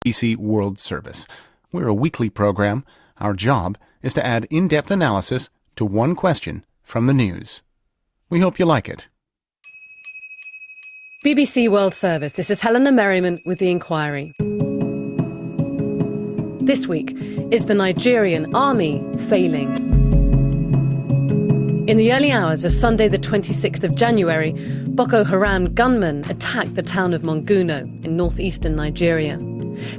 BBC World Service. We're a weekly program. Our job is to add in-depth analysis to one question from the news. We hope you like it. BBC World Service. This is Helena Merriman with The Inquiry. This week, is the Nigerian army failing? In the early hours of Sunday the 26th of January, Boko Haram gunmen attacked the town of Monguno in northeastern Nigeria.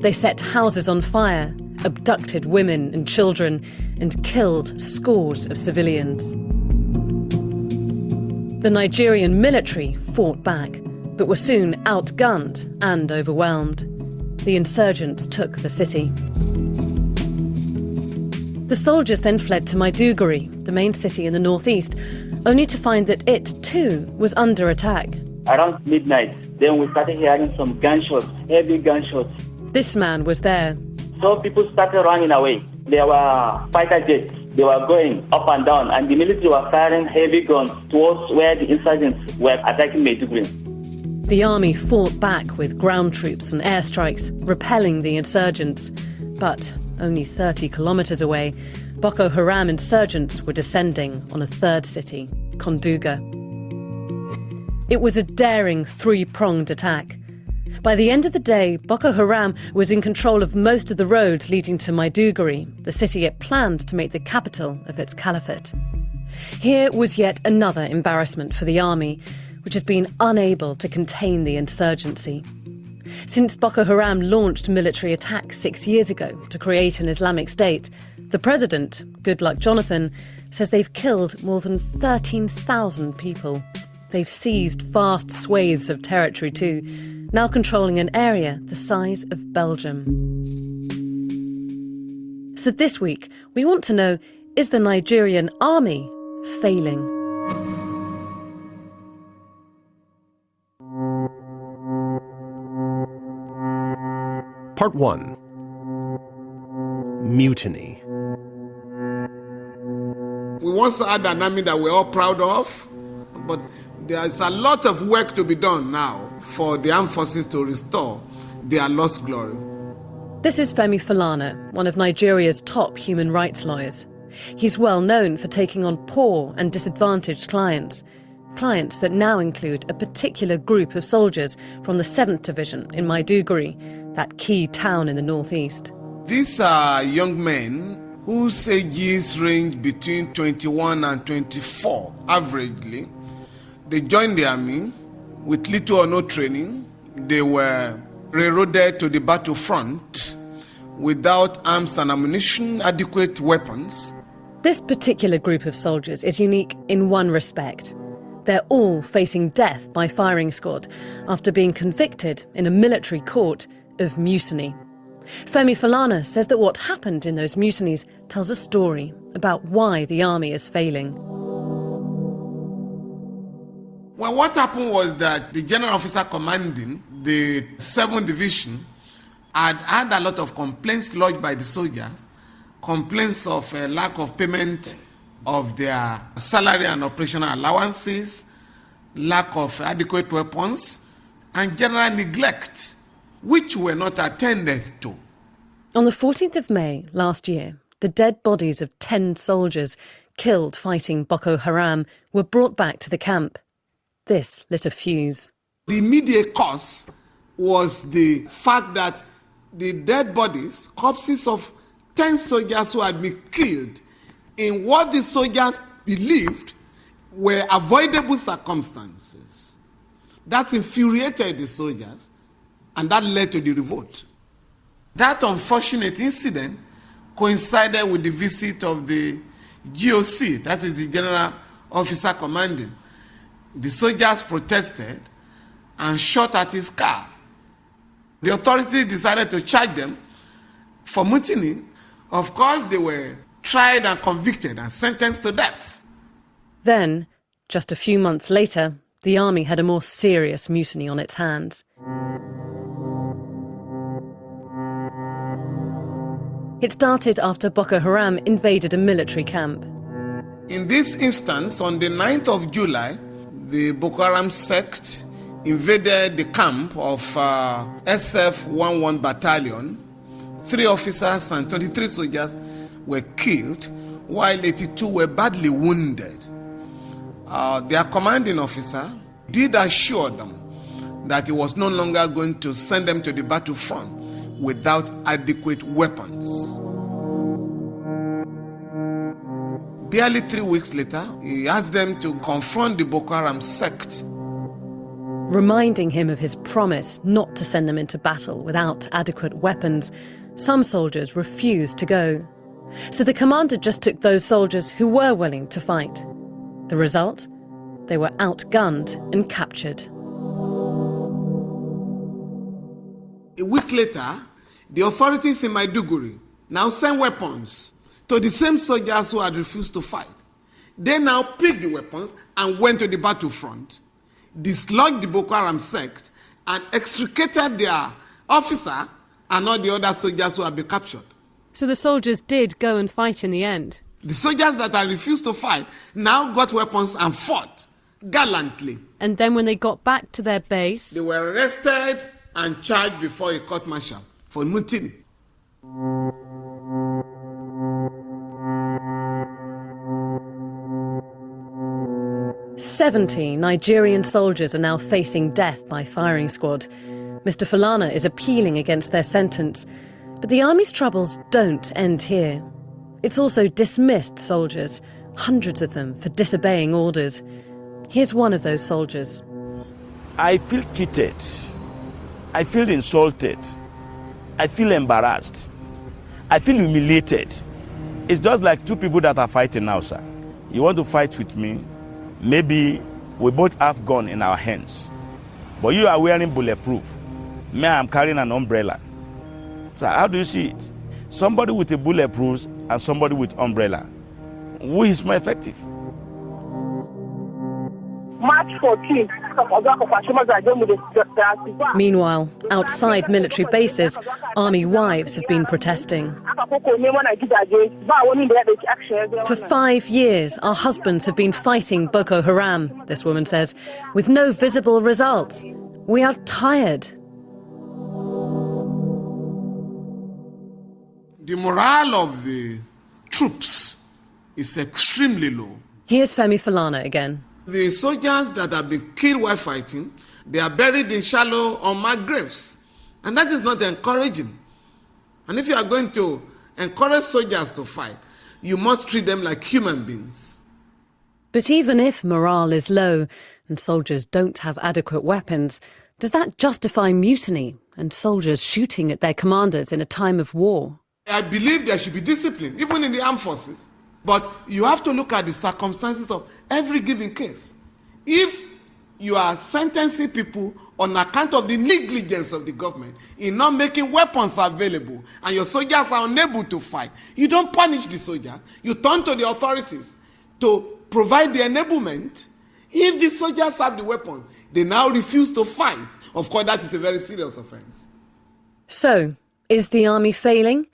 They set houses on fire, abducted women and children, and killed scores of civilians. The Nigerian military fought back, but were soon outgunned and overwhelmed. The insurgents took the city. The soldiers then fled to Maiduguri, the main city in the northeast, only to find that it, too, was under attack. Around midnight, then we started hearing some gunshots, heavy gunshots. This man was there. So people started running away. There were fighter jets. They were going up and down, and the military were firing heavy guns towards where the insurgents were attacking Maiduguri. The army fought back with ground troops and airstrikes, repelling the insurgents. But only 30 kilometres away, Boko Haram insurgents were descending on a third city, Konduga. It was a daring three-pronged attack. By the end of the day, Boko Haram was in control of most of the roads leading to Maiduguri, the city it planned to make the capital of its caliphate. Here was yet another embarrassment for the army, which has been unable to contain the insurgency. Since Boko Haram launched military attacks 6 years ago to create an Islamic State, the president, Goodluck Jonathan, says they've killed more than 13,000 people. They've seized vast swathes of territory too, now controlling an area the size of Belgium. So this week, we want to know, is the Nigerian army failing? Part 1. Mutiny. We once had an army that we're all proud of, but there's a lot of work to be done now for the armed forces to restore their lost glory. This is Femi Falana, one of Nigeria's top human rights lawyers. He's well known for taking on poor and disadvantaged clients that now include a particular group of soldiers from the 7th Division in Maiduguri, that key town in the northeast. These are young men whose ages range between 21 and 24, averagely. They joined the army with little or no training. They were railroaded to the battlefront without arms and ammunition, adequate weapons. This particular group of soldiers is unique in one respect. They're all facing death by firing squad after being convicted in a military court of mutiny. Femi Falana says that what happened in those mutinies tells a story about why the army is failing. Well, what happened was that the general officer commanding the 7th Division had a lot of complaints lodged by the soldiers, complaints of lack of payment of their salary and operational allowances, lack of adequate weapons, and general neglect, which were not attended to. On the 14th of May last year, the dead bodies of 10 soldiers killed fighting Boko Haram were brought back to the camp. This lit a fuse. The immediate cause was the fact that the dead bodies, corpses of 10 soldiers who had been killed in what the soldiers believed were avoidable circumstances. That infuriated the soldiers, and that led to the revolt. That unfortunate incident coincided with the visit of the GOC, that is the General Officer Commanding. The soldiers protested and shot at his car. The authorities decided to charge them for mutiny. Of course, they were tried and convicted and sentenced to death. Then, just a few months later, the army had a more serious mutiny on its hands. It started after Boko Haram invaded a military camp. In this instance, on the 9th of July, the Boko Haram sect invaded the camp of SF-11 Battalion. 3 officers and 23 soldiers were killed, while 82 were badly wounded. Their commanding officer did assure them that he was no longer going to send them to the battlefront without adequate weapons. Barely 3 weeks later, he asked them to confront the Boko Haram sect, reminding him of his promise not to send them into battle without adequate weapons. Some soldiers refused to go. So the commander just took those soldiers who were willing to fight. The result? They were outgunned and captured. A week later, the authorities in Maiduguri now sent weapons to the same soldiers who had refused to fight. They now picked the weapons and went to the battlefront, dislodged the Boko Haram sect, and extricated their officer and all the other soldiers who had been captured. So the soldiers did go and fight in the end? The soldiers that had refused to fight now got weapons and fought gallantly. And then when they got back to their base, they were arrested and charged before a court-martial for mutiny. "70 Nigerian soldiers are now facing death by firing squad. Mr. Falana is appealing against their sentence. But the army's troubles don't end here. It's also dismissed soldiers, hundreds of them, for disobeying orders. Here's one of those soldiers. I feel cheated. I feel insulted. I feel embarrassed. I feel humiliated. It's just like 2 people that are fighting now, sir. You want to fight with me? Maybe we both have gun in our hands. But you are wearing bulletproof. Me, I'm carrying an umbrella. So how do you see it? Somebody with a bulletproof and somebody with umbrella. Who is more effective? March 14th. Meanwhile, outside military bases, army wives have been protesting. For 5 years, our husbands have been fighting Boko Haram, this woman says, with no visible results. We are tired. The morale of the troops is extremely low. Here's Femi Falana again. The soldiers that have been killed while fighting, they are buried in shallow, unmarked graves. And that is not encouraging. And if you are going to encourage soldiers to fight, you must treat them like human beings. But even if morale is low and soldiers don't have adequate weapons, does that justify mutiny and soldiers shooting at their commanders in a time of war? I believe there should be discipline, even in the armed forces. But you have to look at the circumstances of every given case. If you are sentencing people on account of the negligence of the government in not making weapons available and your soldiers are unable to fight, you don't punish the soldier. You turn to the authorities to provide the enablement. If the soldiers have the weapon, they now refuse to fight. Of course, that is a very serious offense. So, is the army failing?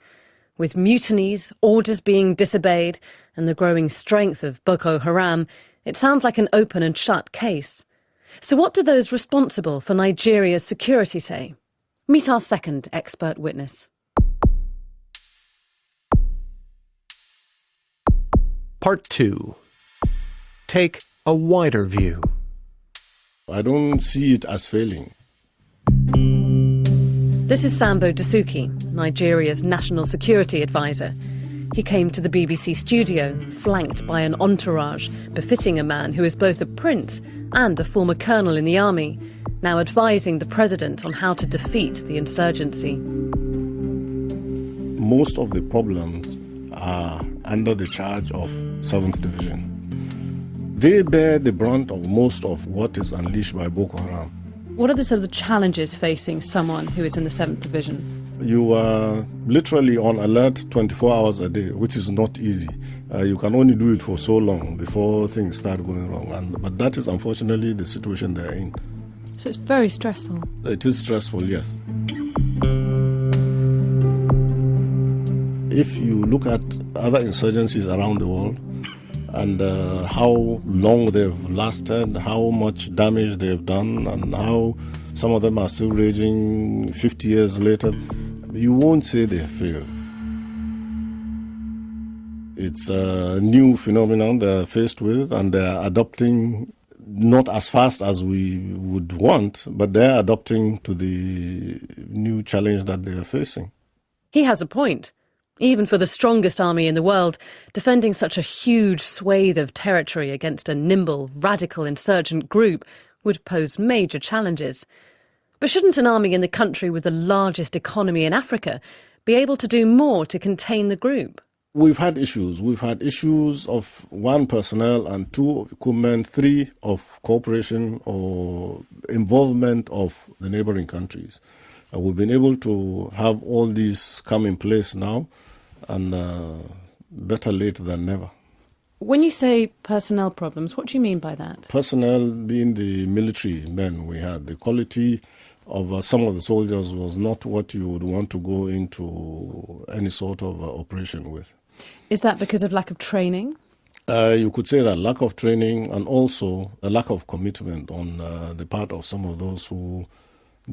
With mutinies, orders being disobeyed, and the growing strength of Boko Haram, it sounds like an open and shut case. So what do those responsible for Nigeria's security say? Meet our second expert witness. Part 2. Take a wider view. I don't see it as failing. This is Sambo Dasuki, Nigeria's national security advisor. He came to the BBC studio, flanked by an entourage befitting a man who is both a prince and a former colonel in the army, now advising the president on how to defeat the insurgency. Most of the problems are under the charge of 7th Division. They bear the brunt of most of what is unleashed by Boko Haram. What are the sort of the challenges facing someone who is in the 7th Division? You are literally on alert 24 hours a day, which is not easy. You can only do it for so long before things start going wrong. But that is unfortunately the situation they're in. So it's very stressful. It is stressful, yes. If you look at other insurgencies around the world, and how long they've lasted, how much damage they've done, and how some of them are still raging 50 years later. You won't say they failed. It's a new phenomenon they're faced with, and they're adopting not as fast as we would want, but they're adapting to the new challenge that they are facing. He has a point. Even for the strongest army in the world, defending such a huge swathe of territory against a nimble, radical insurgent group would pose major challenges. But shouldn't an army in the country with the largest economy in Africa be able to do more to contain the group? We've had issues. We've had issues of 1, personnel, and 2, of equipment, 3, of cooperation or involvement of the neighboring countries. We've been able to have all these come in place now, and better late than never. When you say personnel problems, what do you mean by that? Personnel being the military men we had. The quality of some of the soldiers was not what you would want to go into any sort of operation with. Is that because of lack of training? You could say that lack of training, and also a lack of commitment on the part of some of those who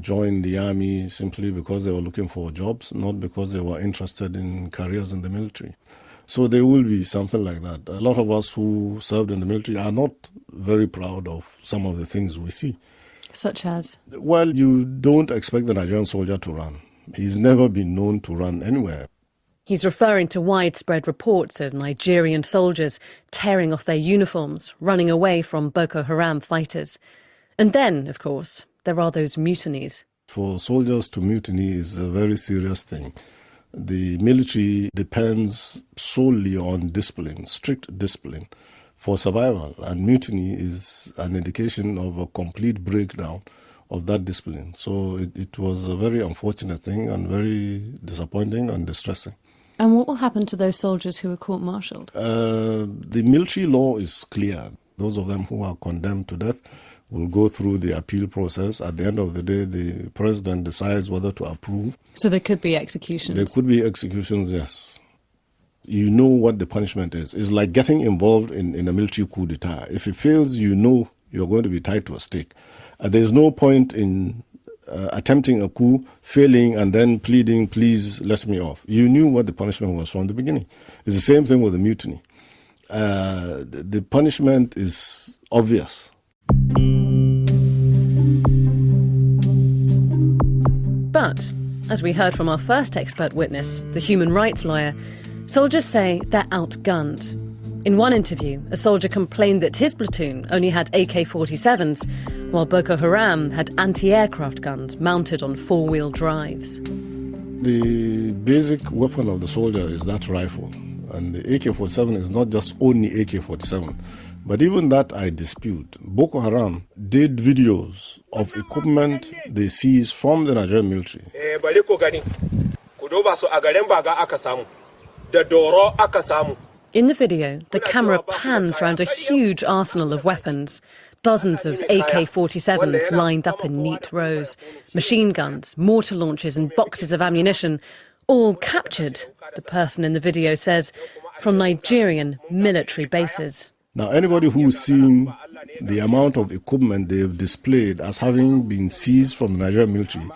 joined the army simply because they were looking for jobs, not because they were interested in careers in the military. So there will be something like that. A lot of us who served in the military are not very proud of some of the things we see. Such as? Well, you don't expect the Nigerian soldier to run. He's never been known to run anywhere. He's referring to widespread reports of Nigerian soldiers tearing off their uniforms, running away from Boko Haram fighters. And then, of course, there are those mutinies. For soldiers to mutiny is a very serious thing. The military depends solely on discipline, strict discipline, for survival. And mutiny is an indication of a complete breakdown of that discipline. So it was a very unfortunate thing and very disappointing and distressing. And what will happen to those soldiers who are court-martialed? The military law is clear. Those of them who are condemned to death will go through the appeal process. At the end of the day, the president decides whether to approve. So there could be executions? There could be executions, yes. You know what the punishment is. It's like getting involved in a military coup d'etat. If it fails, you know you're going to be tied to a stake. There's no point in attempting a coup, failing, and then pleading, please let me off. You knew what the punishment was from the beginning. It's the same thing with the mutiny. The punishment is obvious. But, as we heard from our first expert witness, the human rights lawyer, soldiers say they're outgunned. In one interview, a soldier complained that his platoon only had AK-47s, while Boko Haram had anti-aircraft guns mounted on four-wheel drives. The basic weapon of the soldier is that rifle. And the AK-47 is not just only AK-47. But even that I dispute. Boko Haram did videos of equipment they seized from the Nigerian military. In the video, the camera pans round a huge arsenal of weapons. Dozens of AK-47s lined up in neat rows. Machine guns, mortar launchers and boxes of ammunition, all captured, the person in the video says, from Nigerian military bases. Now, anybody who's seen the amount of equipment they've displayed as having been seized from the Nigerian military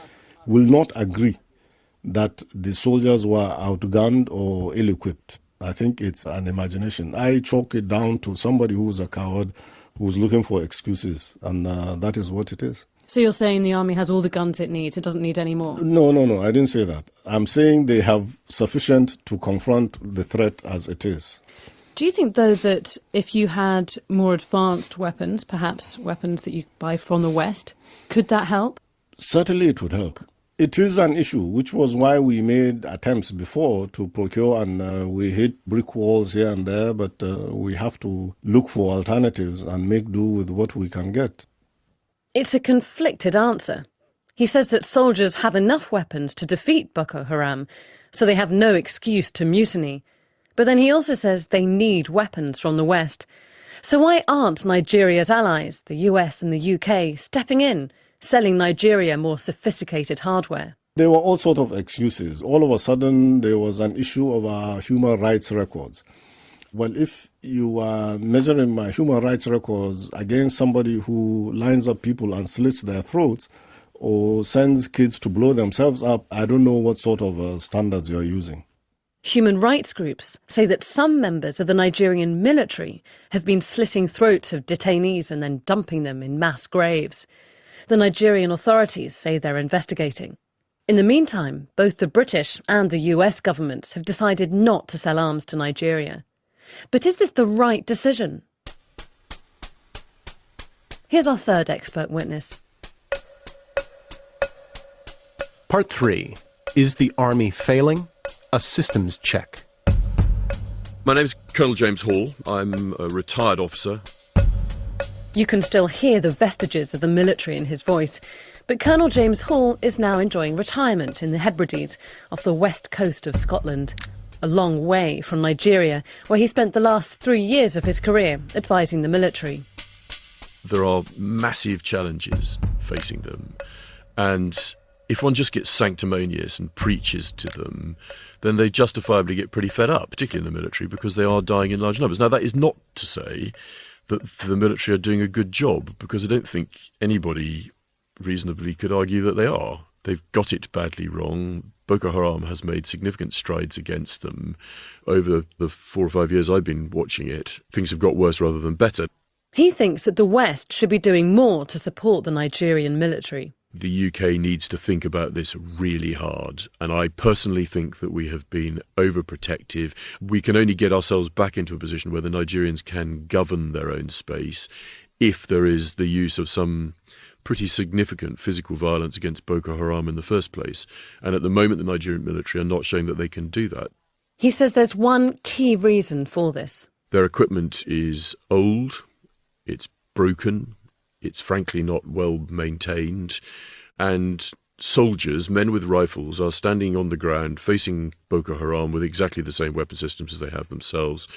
will not agree that the soldiers were outgunned or ill-equipped. I think it's an imagination. I chalk it down to somebody who's a coward, who's looking for excuses, and that is what it is. So you're saying the army has all the guns it needs, it doesn't need any more? No, I didn't say that. I'm saying they have sufficient to confront the threat as it is. Do you think, though, that if you had more advanced weapons, perhaps weapons that you buy from the West, could that help? Certainly it would help. It is an issue, which was why we made attempts before to procure, and we hit brick walls here and there, but we have to look for alternatives and make do with what we can get. It's a conflicted answer. He says that soldiers have enough weapons to defeat Boko Haram, so they have no excuse to mutiny. But then he also says they need weapons from the West. So why aren't Nigeria's allies, the US and the UK, stepping in, selling Nigeria more sophisticated hardware? There were all sorts of excuses. All of a sudden, there was an issue of our human rights records. Well, if you are measuring my human rights records against somebody who lines up people and slits their throats or sends kids to blow themselves up, I don't know what sort of standards you're using. Human rights groups say that some members of the Nigerian military have been slitting throats of detainees and then dumping them in mass graves. The Nigerian authorities say they're investigating. In the meantime, both the British and the US governments have decided not to sell arms to Nigeria. But is this the right decision? Here's our third expert witness. Part 3. Is the Army failing? A systems check. My name's Colonel James Hall. I'm a retired officer. You can still hear the vestiges of the military in his voice, but Colonel James Hall is now enjoying retirement in the Hebrides off the west coast of Scotland, a long way from Nigeria, where he spent the last 3 years of his career advising the military. There are massive challenges facing them, and if one just gets sanctimonious and preaches to them, then they justifiably get pretty fed up, particularly in the military, because they are dying in large numbers. Now, that is not to say that the military are doing a good job, because I don't think anybody reasonably could argue that they are. They've got it badly wrong. Boko Haram has made significant strides against them. Over the 4 or 5 years I've been watching it, things have got worse rather than better. He thinks that the West should be doing more to support the Nigerian military. The UK needs to think about this really hard, and I personally think that we have been overprotective. We can only get ourselves back into a position where the Nigerians can govern their own space if there is the use of some pretty significant physical violence against Boko Haram in the first place. And at the moment, the Nigerian military are not showing that they can do that. He says there's one key reason for this. Their equipment is old, it's broken, it's frankly not well maintained, and soldiers, men with rifles, are standing on the ground facing Boko Haram with exactly the same weapon systems as they have themselves.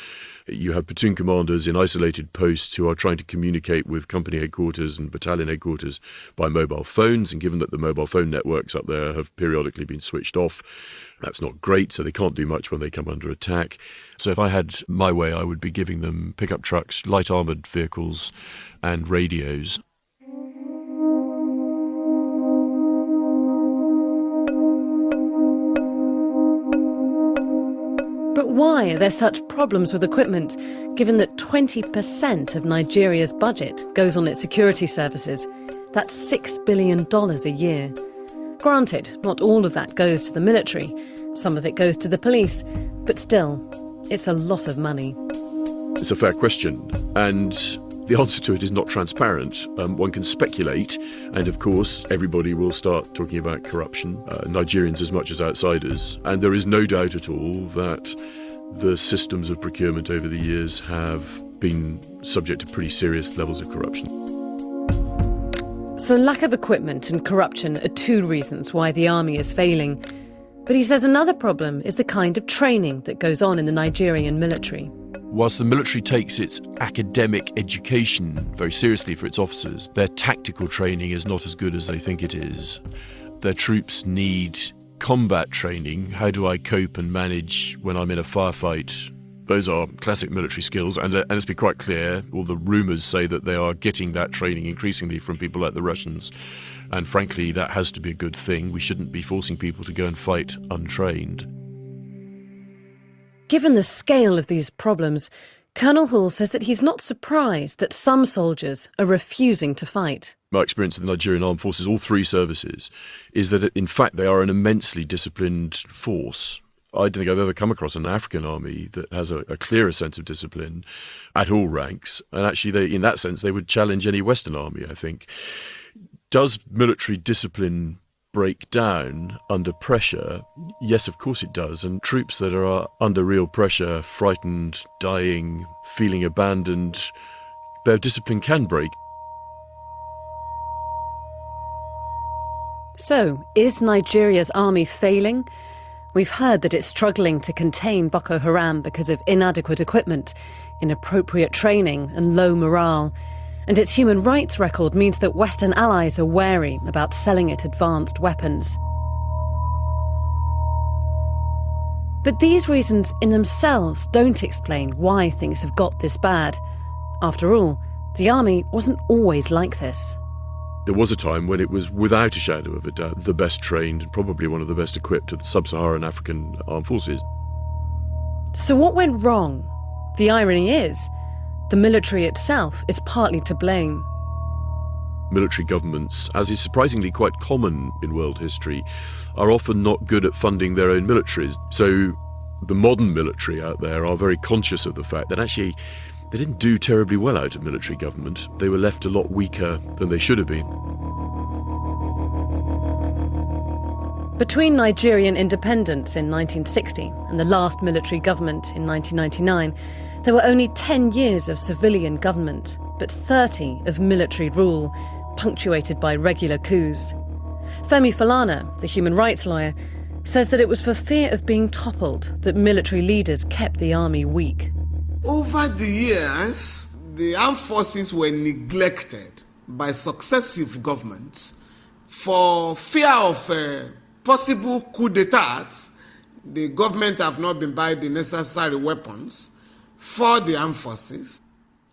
You have platoon commanders in isolated posts who are trying to communicate with company headquarters and battalion headquarters by mobile phones, and given that the mobile phone networks up there have periodically been switched off, that's not great, so they can't do much when they come under attack. So if I had my way, I would be giving them pickup trucks, light armoured vehicles and radios. But why are there such problems with equipment, given that 20% of Nigeria's budget goes on its security services? That's $6 billion a year. Granted, not all of that goes to the military. Some of it goes to the police. But still, it's a lot of money. It's a fair question, and the answer to it is not transparent. One can speculate, and of course everybody will start talking about corruption, Nigerians as much as outsiders, and there is no doubt at all that the systems of procurement over the years have been subject to pretty serious levels of corruption. So lack of equipment and corruption are two reasons why the army is failing. But he says another problem is the kind of training that goes on in the Nigerian military. Whilst the military takes its academic education very seriously for its officers, their tactical training is not as good as they think it is. Their troops need combat training. How do I cope and manage when I'm in a firefight? Those are classic military skills, and let's be quite clear, all the rumours say that they are getting that training increasingly from people like the Russians. And frankly, that has to be a good thing. We shouldn't be forcing people to go and fight untrained. Given the scale of these problems, Colonel Hall says that he's not surprised that some soldiers are refusing to fight. My experience of the Nigerian Armed Forces, all three services, is that in fact they are an immensely disciplined force. I don't think I've ever come across an African army that has a clearer sense of discipline at all ranks. And actually, in that sense, they would challenge any Western army, I think. Does military discipline break down under pressure? Yes, of course it does. And troops that are under real pressure, frightened, dying, feeling abandoned, their discipline can break. So, is Nigeria's army failing? We've heard that it's struggling to contain Boko Haram because of inadequate equipment, inappropriate training and low morale. And its human rights record means that Western allies are wary about selling it advanced weapons. But these reasons in themselves don't explain why things have got this bad. After all, the army wasn't always like this. There was a time when it was, without a shadow of a doubt, the best trained and probably one of the best equipped of the sub-Saharan African armed forces. So what went wrong? The irony is, the military itself is partly to blame. Military governments, as is surprisingly quite common in world history, are often not good at funding their own militaries. So the modern military out there are very conscious of the fact that actually they didn't do terribly well out of military government. They were left a lot weaker than they should have been. Between Nigerian independence in 1960 and the last military government in 1999, there were only 10 years of civilian government, but 30 of military rule, punctuated by regular coups. Femi Falana, the human rights lawyer, says that it was for fear of being toppled that military leaders kept the army weak. Over the years, the armed forces were neglected by successive governments for fear of possible coup d'etats. The government have not been buying the necessary weapons for the armed forces.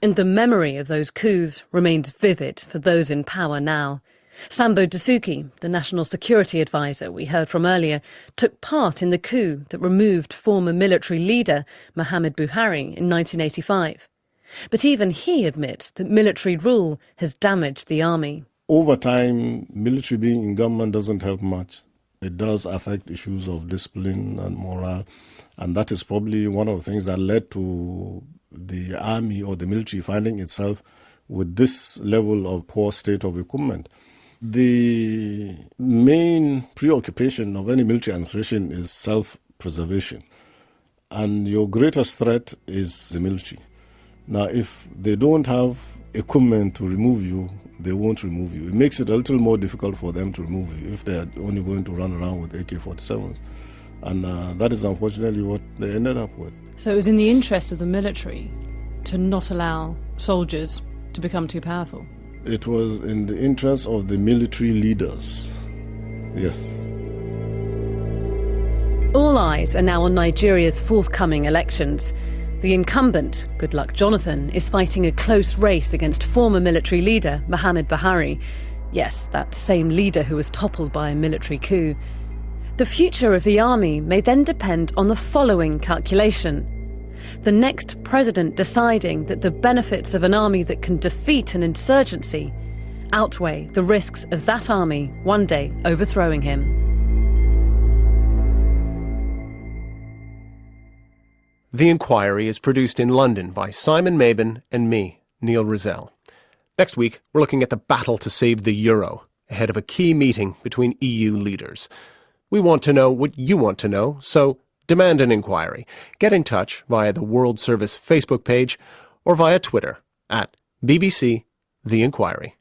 And the memory of those coups remains vivid for those in power now. Sambo Dasuki, the National Security Advisor we heard from earlier, took part in the coup that removed former military leader Muhammad Buhari in 1985. But even he admits that military rule has damaged the army. Over time, military being in government doesn't help much. It does affect issues of discipline and morale, and that is probably one of the things that led to the army or the military finding itself with this level of poor state of equipment. The main preoccupation of any military administration is self-preservation, and your greatest threat is the military. Now, if they don't have equipment to remove you, they won't remove you. It makes it a little more difficult for them to remove you if they're only going to run around with AK-47s. And that is unfortunately what they ended up with. So it was in the interest of the military to not allow soldiers to become too powerful? It was in the interest of the military leaders, yes. All eyes are now on Nigeria's forthcoming elections. The incumbent, Goodluck Jonathan, is fighting a close race against former military leader Muhammad Buhari. Yes, that same leader who was toppled by a military coup. The future of the army may then depend on the following calculation. The next president deciding that the benefits of an army that can defeat an insurgency outweigh the risks of that army one day overthrowing him. The Inquiry is produced in London by Simon Mabin and me, Neil Rizal. Next week, we're looking at the battle to save the euro, ahead of a key meeting between EU leaders. We want to know what you want to know, so demand an inquiry. Get in touch via the World Service Facebook page or via Twitter at BBC The Inquiry.